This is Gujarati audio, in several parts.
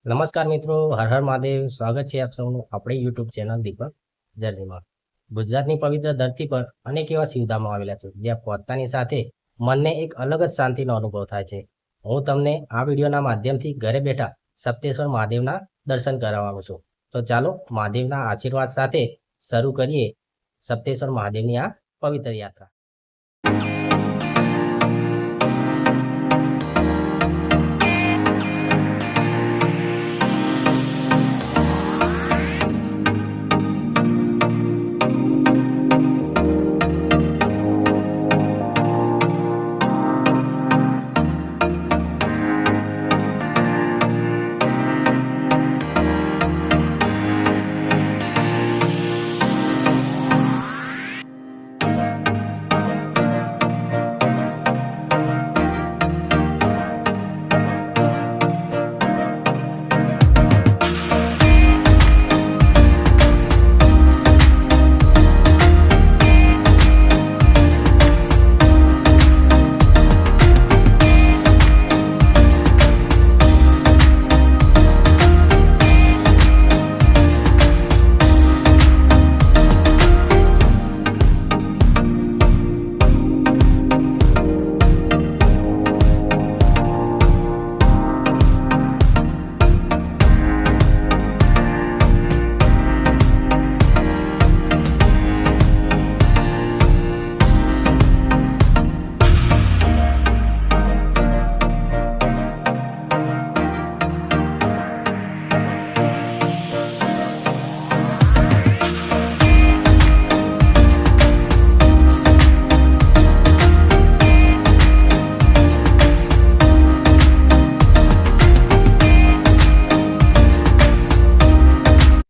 નમસ્કાર મિત્રો, હર હર મહાદેવ. સ્વાગત છે આપ સૌનું આપણી યુટ્યુબ ચેનલ દીપક જર્નીમાં. ગુજરાતની પવિત્ર ધરતી પર અનેક એવા શિવધામો આવેલા છે જ્યાં પહોંચતાની સાથે મનને એક અલગ જ શાંતિનો અનુભવ થાય છે. હું તમને આ વિડીયોના માધ્યમથી ઘરે બેઠા સપ્તેશ્વર મહાદેવના દર્શન કરાવવાનો છું. તો ચાલો મહાદેવના આશીર્વાદ સાથે શરૂ કરીએ સપ્તેશ્વર મહાદેવની આ પવિત્ર યાત્રા.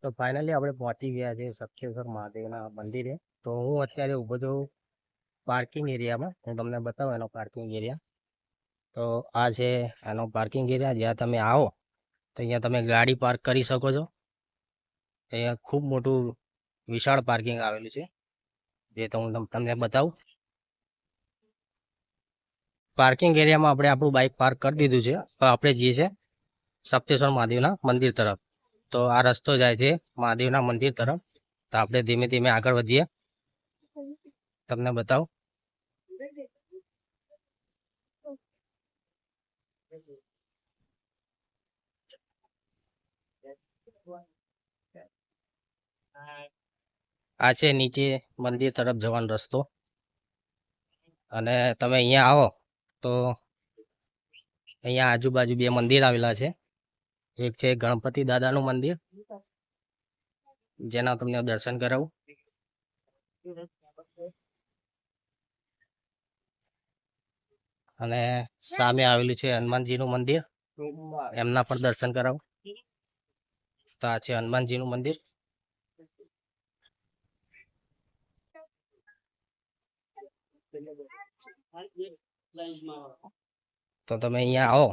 તો ફાઇનલી આપણે પહોંચી ગયા છે સપ્તેશ્વર મહાદેવના મંદિરે. તો હું અત્યારે ઊભો છું પાર્કિંગ એરિયામાં. હું તમને બતાવું એનો પાર્કિંગ એરિયા. તો આ છે એનો પાર્કિંગ એરિયા. જ્યાં તમે આવો તો અહીંયા તમે ગાડી પાર્ક કરી શકો છો. અહીંયા ખૂબ મોટું વિશાળ પાર્કિંગ આવેલું છે, જે તો હું તમને બતાવું. પાર્કિંગ એરિયામાં આપણે આપણું બાઇક પાર્ક કરી દીધું છે. હવે આપણે જઈએ છીએ સપ્તેશ્વર મહાદેવના મંદિર તરફ. તો આ રસ્તો જાય છે મહાદેવના મંદિર તરફ. તો આપણે ધીમે ધીમે આગળ વધીએ, તમને બતાવું. આ છે નીચે મંદિર તરફ જવાનો રસ્તો. અને તમે અહીંયા આવો તો અહીંયા આજુબાજુ બે મંદિર આવેલા છે. એક છે ગણપતિ દાદાનું મંદિર, જેના તમને દર્શન કરાવું. અને સામે આવેલું છે હનુમાનજીનું મંદિર, એમના પણ દર્શન કરાવું. તો આ છે હનુમાનજીનું મંદિર. તો તમે અહીંયા આવો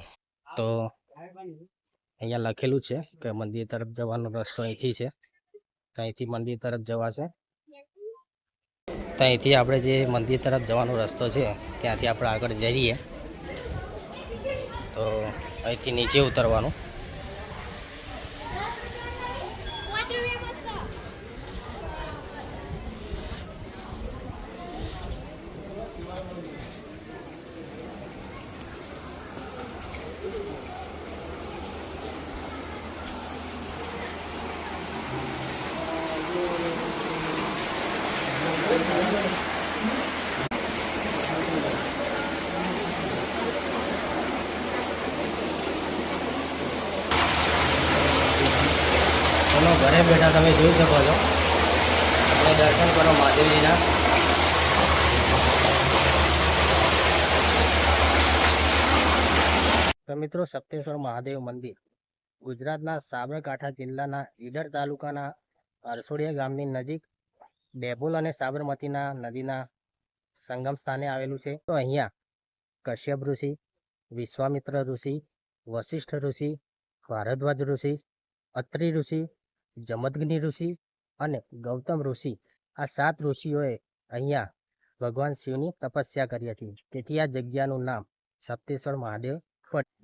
તો અહીંયા લખેલું છે કે મંદિર તરફ જવાનો રસ્તો અહીંથી છે. તો અહીંથી મંદિર તરફ જવાશે. તો અહીંથી આપણે જે મંદિર તરફ જવાનો રસ્તો છે ત્યાંથી આપણે આગળ જઈએ. તો અહીંથી નીચે ઉતરવાનું. ચલો, ઘરે બેઠા તમે જોઈ શકો છો, આપણે દર્શન કરો મહાદેવજીના. તો મિત્રો, સપ્તેશ્વર મહાદેવ મંદિર ગુજરાતના સાબરકાંઠા જિલ્લાના ઈડર તાલુકાના અરસોડિયા ગામની નજીક ડેબોલ અને સાબરમતીના નદીના સંગમ સ્થાને આવેલું છે. તો અહીંયા કશ્યપ ઋષિ, વિશ્વામિત્ર ઋષિ, વશિષ્ઠ ઋષિ, ભારદ્વાજ ઋષિ, અત્રિ ઋષિ, જમદગ્નિ ઋષિ અને ગૌતમ ઋષિ, આ 7 ઋષિઓએ અહીંયા ભગવાન શિવની તપસ્યા કરી હતી. તેથી આ જગ્યાનું નામ સપ્તેશ્વર મહાદેવ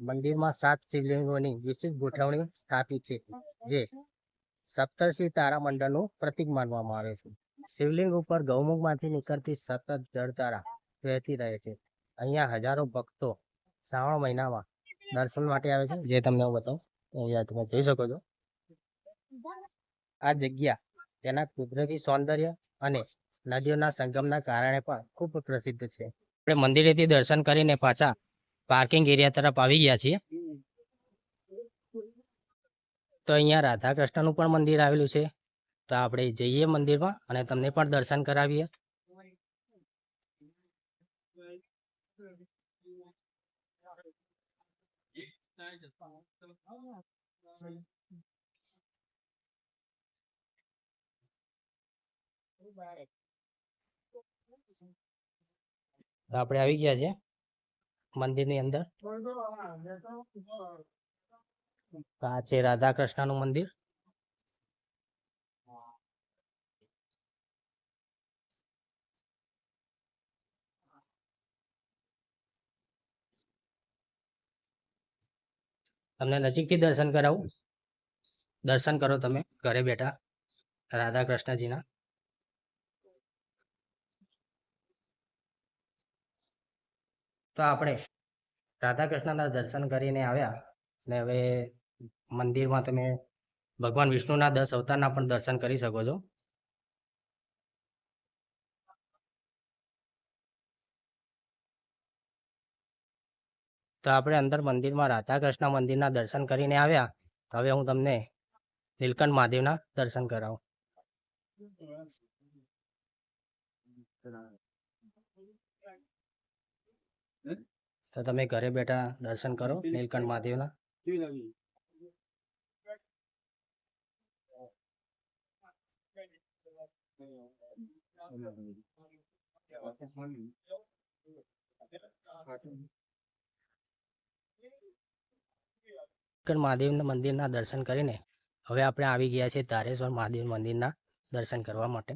મંદિરમાં 7 શિવલિંગોની વિશેષ ગોઠવણી સ્થાપિત છે, જે સપ્તર્ષિ તારામંડળનું પ્રતીક માનવામાં આવે છે. શિવલિંગ ઉપર ગૌમુખમાંથી નીકળતી સતત જળધારા વહેતી રહે છે. અહીંયા હજારો ભક્તો શ્રાવણ મહિનામાં દર્શન માટે આવે છે, જે તમને હું બતાવું. અહીંયા તમે જોઈ શકો છો. આ જગ્યા તેના કુદરતી સૌંદર્ય અને નદીઓના સંગમના કારણે પણ ખૂબ પ્રસિદ્ધ છે. આપણે મંદિરેથી દર્શન કરીને પાછા પાર્કિંગ એરિયા તરફ આવી ગયા છીએ. તો અહીંયા રાધા કૃષ્ણનું પણ મંદિર આવેલું છે. તો આપણે જઈએ મંદિરમાં અને તમને પણ દર્શન કરાવીએ. તો આપણે આવી ગયા છે મંદિરની અંદર. આ છે રાધા કૃષ્ણનું મંદિર. તમને નજીકથી દર્શન કરાવું. દર્શન કરો તમે ઘરે બેઠા રાધા કૃષ્ણજીના. તો આપણે રાધા કૃષ્ણના દર્શન કરીને આવ્યા અને હવે મંદિરમાં તમે ભગવાન વિષ્ણુના 10 અવતારના પણ દર્શન કરી શકો છો. તો આપણે અંદર મંદિરમાં રાધા કૃષ્ણ મંદિરના દર્શન કરીને આવ્યા. હવે હું તમને નીલકંઠ મહાદેવના દર્શન કરાવું. તો તમે ઘરે બેઠા દર્શન કરો નીલકંઠ મહાદેવના. મહાદેવના મંદિરના દર્શન કરીને હવે આપણે આવી ગયા છે ધારેશ્વર મહાદેવ મંદિરના દર્શન કરવા માટે.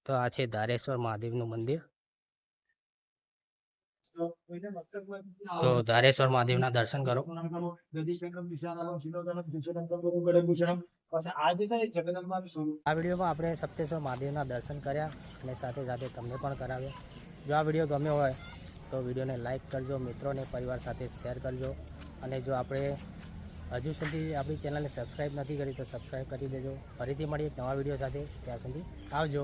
તો આ છે ધારેશ્વર મહાદેવનું મંદિર. તો ધારેશ્વર મહાદેવના દર્શન કરો. આ વિડીયોમાં આપણે સપ્તેશ્વર મહાદેવના દર્શન કર્યા અને સાથે સાથે તમને પણ કરાવ્યા. જો આ વિડીયો ગમ્યો હોય તો વિડીયોને લાઇક કરજો, મિત્રોને પરિવાર સાથે શેર કરજો. અને જો આપણે હજુ સુધી આપણી ચેનલને સબસ્ક્રાઈબ નથી કરી તો સબસ્ક્રાઈબ કરી દેજો. ફરીથી મળીએ એક નવા વિડીયો સાથે. ત્યાં સુધી આવજો.